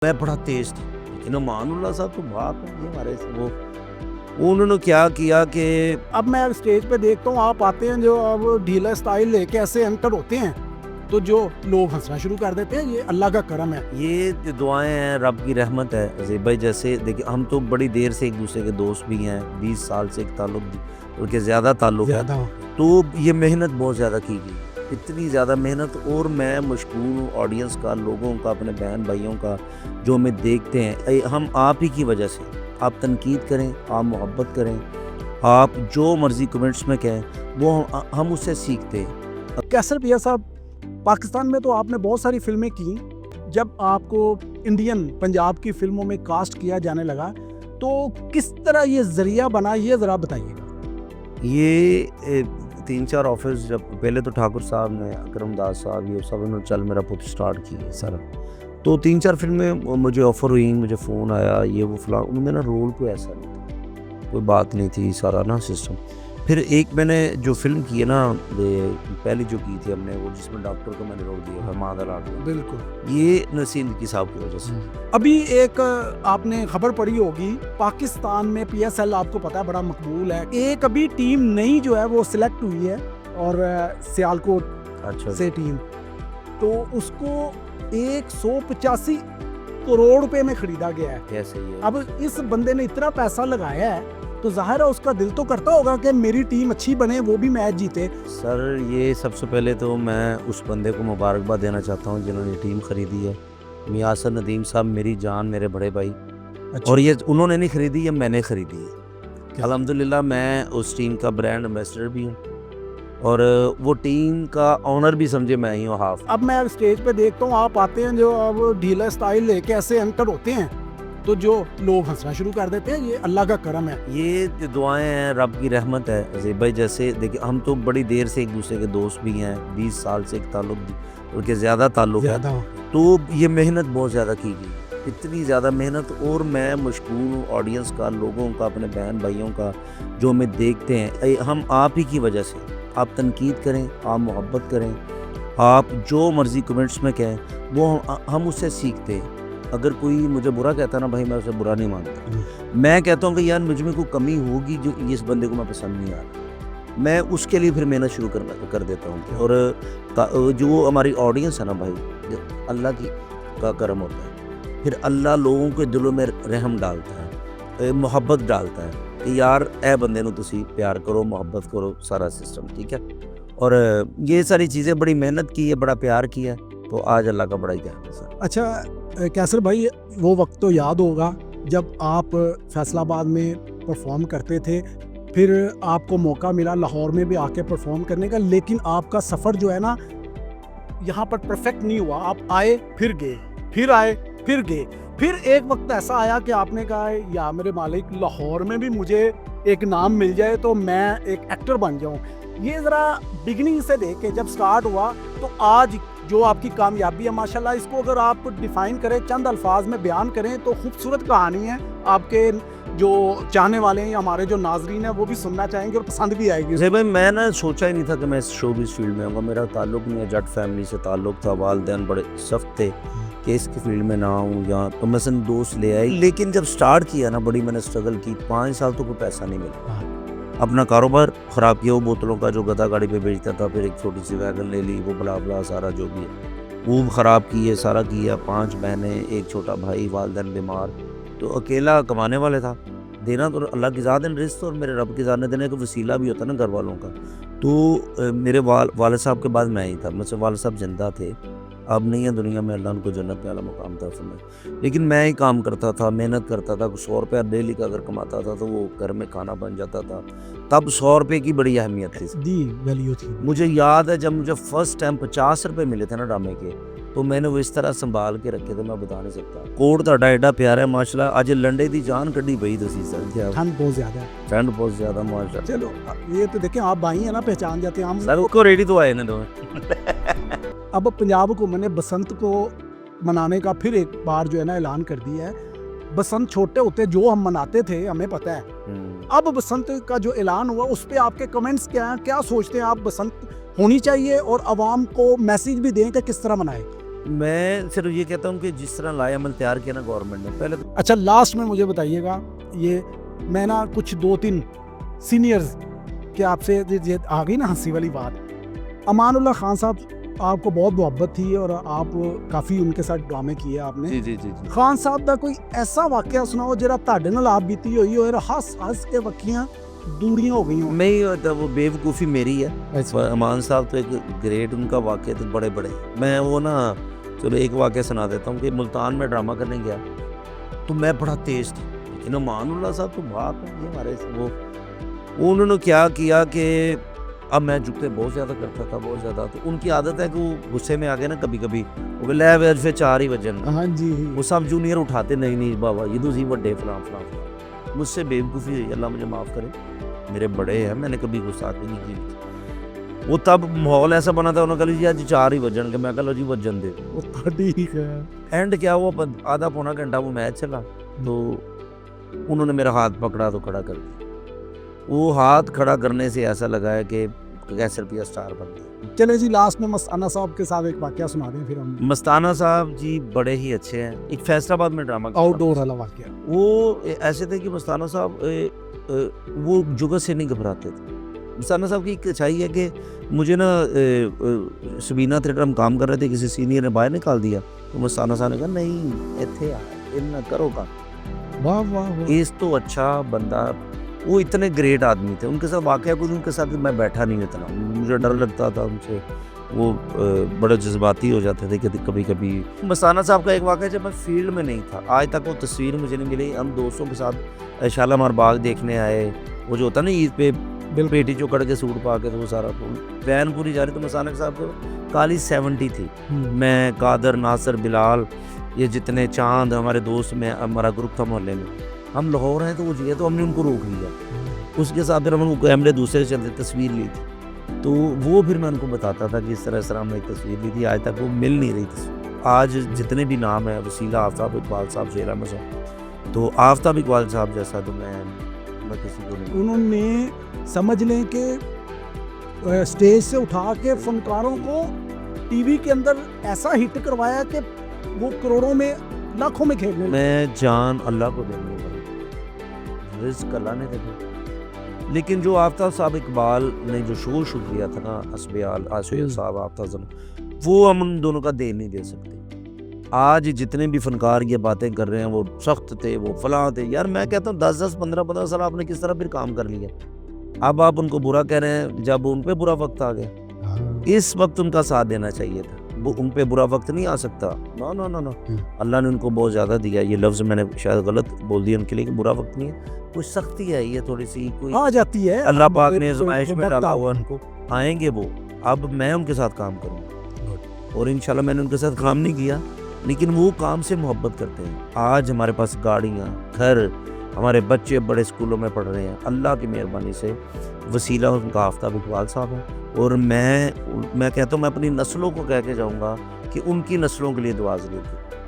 मैं बड़ा तेज था, लेकिन अमानुल्लाह साहब तो बाप है, ये हमारे वो उन्होंने क्या किया कि अब मैं स्टेज पे देखता हूँ आप आते हैं जो अब ढीला स्टाइल लेके ऐसे एंटर होते हैं तो जो लोग हंसना शुरू कर देते हैं। ये अल्लाह का करम है। ये जो दुआएं हैं, रब की रहमत है। अजीब भाई जैसे देखिए, हम तो बड़ी देर से एक दूसरे के दोस्त भी हैं, 20 साल से एक ताल्लुक के ज़्यादा ताल्लुक है। ज्यादा तो ये मेहनत बहुत ज़्यादा की गई, इतनी ज़्यादा मेहनत। और मैं मशकूर हूँ ऑडियंस का, लोगों का, अपने बहन भाइयों का, जो हमें देखते हैं। हम आप ही की वजह से, आप तनकीद करें, आप मोहब्बत करें, आप जो मर्ज़ी कमेंट्स में कहें, वो हम उससे सीखते हैं। कैसर भैया साहब, पाकिस्तान में तो आपने बहुत सारी फिल्में की। जब आपको इंडियन पंजाब की फिल्मों में कास्ट किया जाने लगा तो किस तरह ये जरिया बना, ये ज़रा बताइएगा। ये 3-4 ऑफर्स, जब पहले तो ठाकुर साहब ने, अकरम दास साहब, ये सब उन्होंने चल मेरा पुत्र स्टार्ट किया सारा। तो 3-4 फिल्में मुझे ऑफ़र हुई, मुझे फ़ोन आया, ये वो फलां। मेरा रोल कोई ऐसा नहीं था, कोई बात नहीं थी, सारा ना सिस्टम। फिर एक मैंने जो फिल्म की है ना, पहली जो की थी हमने, वो जिसमें डॉक्टर को मैंने रोल दिया था, मादर आर्ट, बिल्कुल। ये नसीम की साहब की वजह से। अभी एक आपने खबर पढ़ी होगी, पाकिस्तान में PSL आपको पता है बड़ा मकबूल है। एक अभी टीम नई जो है वो सिलेक्ट हुई है और सियालकोट अच्छा से टीम, तो उसको 185 करोड़ रुपए में खरीदा गया है। कैसे ये? अब इस बंदे ने इतना पैसा लगाया है तो जाहिर है उसका दिल तो करता होगा कि मेरी टीम अच्छी बने, वो भी मैच जीते। सर, ये सबसे पहले तो मैं उस बंदे को मुबारकबाद देना चाहता हूँ जिन्होंने टीम खरीदी है। मियां असद नदीम साहब, मेरी जान, मेरे बड़े भाई। अच्छा। और ये उन्होंने नहीं खरीदी, ये मैंने खरीदी है। अल्हम्दुलिल्लाह मैं उस टीम का ब्रांड एम्बेसडर भी हूँ और वो टीम का ऑनर भी समझे मैं ही हूँ, हाफ। अब मैं स्टेज पे देखता हूँ आप आते हैं जो अब ढीला स्टाइल लेके ऐसे एंटर होते हैं तो जो लोग हंसना शुरू कर देते हैं। ये अल्लाह का करम है। ये जो दुआएं हैं, रब की रहमत है। अजीब भाई जैसे देखिए, हम तो बड़ी देर से एक दूसरे के दोस्त भी हैं, 20 साल से एक ताल्लुक के ज़्यादा ताल्लुक है। तो ये मेहनत बहुत ज़्यादा की गई, इतनी ज़्यादा मेहनत। और मैं मशकूर हूँ ऑडियंस का, लोगों का, अपने बहन भाइयों का, जो हमें देखते हैं। हम आप ही की वजह से, आप तनकीद करें, आप मोहब्बत करें, आप जो मर्ज़ी कमेंट्स में कहें, वो हम उससे सीखते हैं। अगर कोई मुझे बुरा कहता है ना भाई, मैं उसे बुरा नहीं मानता। मैं कहता हूँ कि यार मुझ में कोई कमी होगी जो इस बंदे को मैं पसंद नहीं आ रहा, मैं उसके लिए फिर मेहनत शुरू कर देता हूँ। और जो हमारी ऑडियंस है ना भाई, अल्लाह का करम होता है। फिर अल्लाह लोगों के दिलों में रहम डालता है, मोहब्बत डालता है कि यार ए बंदे नूं तुसी प्यार करो, मोहब्बत करो, सारा सिस्टम ठीक है। और ये सारी चीज़ें बड़ी मेहनत की है, बड़ा प्यार किया, तो आज अल्लाह का बड़ा ही कहना है सर। अच्छा कैसर भाई, वो वक्त तो याद होगा जब आप फैसलाबाद में परफॉर्म करते थे, फिर आपको मौका मिला लाहौर में भी आके परफॉर्म करने का, लेकिन आपका सफ़र जो है ना यहाँ पर परफेक्ट नहीं हुआ। आप आए फिर गए, फिर आए फिर गए। फिर एक वक्त ऐसा आया कि आपने कहा या मेरे मालिक, लाहौर में भी मुझे एक नाम मिल जाए तो मैं एक एक्टर बन जाऊँ। ये ज़रा बिगिनिंग से लेके जब स्टार्ट हुआ तो आज जो आपकी कामयाबी है माशाल्लाह, इसको अगर आप डिफ़ाइन करें, चंद अल्फाज में बयान करें तो खूबसूरत कहानी है। आपके जो चाहने वाले हैं, हमारे जो नाजरीन हैं, वो भी सुनना चाहेंगे और पसंद भी आएगी। जैसे भाई मैं ना सोचा ही नहीं था कि मैं इस शोबिस फील्ड में आऊँगा। मेरा ताल्लुक नहीं है, जट फैमिली से ताल्लुक था, वालिदैन बड़े सख्त थे कि इसकी फील्ड में ना आऊँ या तो मसन दोस्त ले आए। लेकिन जब स्टार्ट किया ना, बड़ी मैंने स्ट्रगल की, 5 साल तो कोई पैसा नहीं मिला। अपना कारोबार ख़राब किया, वो बोतलों का जो गधा गाड़ी पे बेचता था, फिर एक छोटी सी वैगन ले ली, वो बला बला सारा जो भी है वो ख़राब किए, सारा किया। 5 बहनें, एक छोटा भाई, वालिदैन बीमार, तो अकेला कमाने वाले था। देना तो अल्लाह की ज़ात है रिज़्क़, और मेरे रब की ज़ात ने देने का वसीला भी होता है ना घर वालों का। तो मेरे वालिद साहब के बाद मैं ही था, मुझसे वालिद साहब ज़िंदा थे, अब नहीं है दुनिया में, अल्लाह उनको जन्नत में आला मुकाम था फरमाए। लेकिन मैं ही काम करता था, मेहनत करता था। 100 रुपया डेली का अगर कमाता था तो वो घर में खाना बन जाता था। तब 100 रुपये की बड़ी अहमियत थी, दी वैल्यू थी। मुझे याद है जब मुझे फर्स्ट टाइम 50 रुपये मिले थे ना ड्रामे के, तो मैंने वो इस तरह संभाल के रखे थे, मैं बता नहीं सकता। कोट ਤੁਹਾਡਾ एडा प्यारा है माशाल्लाह। अज लंडे दी जान कड्डी पई तुसी सर, क्या ठंड बहुत ज़्यादा है। ठंड बहुत ज़्यादा माशाल्लाह। चलो ये तो देखें, आप भाई हैं ना, पहचान जाते हैं हम। सर को रेडी तो आए ना दोनों। अब पंजाब हुकूमत ने बसंत को मनाने का फिर एक बार जो है ना ऐलान कर दिया है। बसंत छोटे होते जो हम मनाते थे, हमें पता है। अब बसंत का जो ऐलान हुआ, उस पर आपके कमेंट्स क्या हैं? क्या सोचते हैं आप, बसंत होनी चाहिए और आवाम को मैसेज भी दें कि किस तरह मनाए? मैं सिर्फ ये कहता हूँ कि जिस तरह लाए अमल तैयार किया ना गवर्नमेंट ने, पहले तो अच्छा लास्ट में मुझे बताइएगा, ये मैं ना कुछ 2-3 सीनियर्स के आपसे ये आ गई ना हंसी वाली बात, अमानुल्लाह खान साहब आपको बहुत मोहब्बत थी और आप काफ़ी उनके साथ ड्रामे किए आपने। जी जी जी जी खान साहब का कोई ऐसा वाकया सुनाओ जरा ਤੁਹਾਡੇ ਨਾਲ आप बीती हुई हो और हंस हंस के वक्कियां दूरियां हो गई हो। नहीं होता, वो बेवकूफ़ी मेरी है। अमान साहब तो एक ग्रेट, उनका वाक़े तो बड़े बड़े। मैं वो ना चलो एक वाक़या सुना देता हूँ कि मुल्तान में ड्रामा करने गया तो मैं बड़ा तेज़ था, लेकिन अमानुल्लाह साहब तो बाप है ये हमारे वो उन्होंने क्या किया कि अब मैं जुगते बहुत ज़्यादा करता था, बहुत ज़्यादा। तो उनकी आदत है कि वो गुस्से में आ गए ना कभी कभी, वो बोले "ले फिर 4 ही बजन", हाँ जी वो सब जूनियर उठाते, नहीं नहीं बाबा ये तो सी बड़े फलां फलां फलां। मुझसे बेवकूफ़ी हुई, अल्लाह मुझे माफ़ करे, मेरे बड़े हैं, मैंने कभी गुस्साती नहीं की। वो तब माहौल ऐसा बना था, उन्होंने कहा जी आज 4 ही बजन के, मैं कहा लो जी बजन दे। ठीक है। एंड क्या हुआ, आधा पौना घंटा वो मैच चला तो उन्होंने मेरा हाथ पकड़ा तो खड़ा कर दिया। वो हाथ खड़ा करने से ऐसा लगा है कि कैसे रुपया स्टार बन गया। चले जी लास्ट में मस्ताना साहब के साथ एक वाकया सुना दें फिर हम। मस्ताना साहब जी बड़े ही अच्छे हैं। एक फैसलाबाद में ड्रामा आउटडोर वाला वाकया। वो ऐसे थे कि मस्ताना साहब वो जुगत से नहीं घबराते थे। मस्ताना साहब की एक अच्छाई है कि मुझे ना सबीना थिएटर हम काम कर रहे थे, किसी सीनियर ने बाहर निकाल दिया तो मस्ताना साहब ने कहा नहीं इत्थे आ इन करो काम। वाह वाह वाह। इस तो अच्छा बंदा, वो इतने ग्रेट आदमी थे। उनके साथ वाकया कुछ उनके साथ मैं बैठा नहीं इतना, मुझे डर लगता था उनसे, वो बड़े जज्बाती हो जाते थे कि कभी कभी। मस्ताना साहब का एक वाकया जब मैं फील्ड में नहीं था, आज तक वो तस्वीर मुझे नहीं मिली। हम दोस्तों के साथ शालामार बाग देखने आए, वो जो होता ना ईद पे पेटी चौकड़ के सूट पा के, तो वो सारा वैन पूरी जा रही, तो मस्ताना साहब को काली 70 थी। मैं कादर नासिर बिलाल ये जितने चांद हमारे दोस्त में, हमारा ग्रुप था मोहल्ले में, हम लाहौर हैं तो वो जी, तो हमने उनको रोक लिया। उसके साथ फिर हम कैमरे दूसरे चलते तस्वीर ली थी, तो वो फिर मैं उनको बताता था कि इस तरह हमने एक तस्वीर ली थी, आज तक वो मिल नहीं रही तस्वीर। आज जितने भी नाम है, वसीला, आफ्ताब इकबाल साहब, शेर अहमद साहब, तो आफ्ताब इकबाल साहब जैसा तो मैं किसी को नहीं। उन्होंने समझ लें कि स्टेज से उठा के फनकारों को टीवी के अंदर ऐसा हिट करवाया कि वो करोड़ों में लाखों में खेलने लगे। मैं जान अल्लाह को देने वाला, रिज़्क़ अल्लाह ने दिया। लेकिन जो आफ्ताब साहब इकबाल ने जो शोर शुरू किया था ना, हस्बयाल आशुल साहब, आफ्ताब, वो हम उन दोनों का दे नहीं दे सकते। आज जितने भी फनकार ये बातें कर रहे हैं, वो सख्त थे, वो फलां थे, यार मैं कहता हूँ 10-10, 15-15 साल आपने किस तरह फिर काम कर लिया। अब आप उनको बुरा कह रहे हैं जब उन पे बुरा वक्त आ गया। इस वक्त उनका साथ देना चाहिए था, वो उन पे बुरा वक्त नहीं आ सकता। नो नो नो नो, अल्लाह ने उनको बहुत ज़्यादा दिया। ये लफ्ज़ मैंने शायद गलत बोल दिया उनके लिए कि बुरा वक्त नहीं है, कुछ सख्ती है, ये थोड़ी सी कोई आ जाती है। अल्लाह पाक ने आज़माइश में डाला हुआ उनको, आएंगे वो। अब मैं उनके साथ काम करूँगा और इंशाल्लाह मैंने उनके साथ काम नहीं किया, लेकिन वो काम से मोहब्बत करते हैं। आज हमारे पास गाड़ियाँ, घर, हमारे बच्चे बड़े स्कूलों में पढ़ रहे हैं, अल्लाह की मेहरबानी से। वसीला उनका आफ्ताब इकबाल साहब है, और मैं कहता हूँ मैं अपनी नस्लों को कह के जाऊँगा कि उनकी नस्लों के लिए दुआ ज़रूर करें।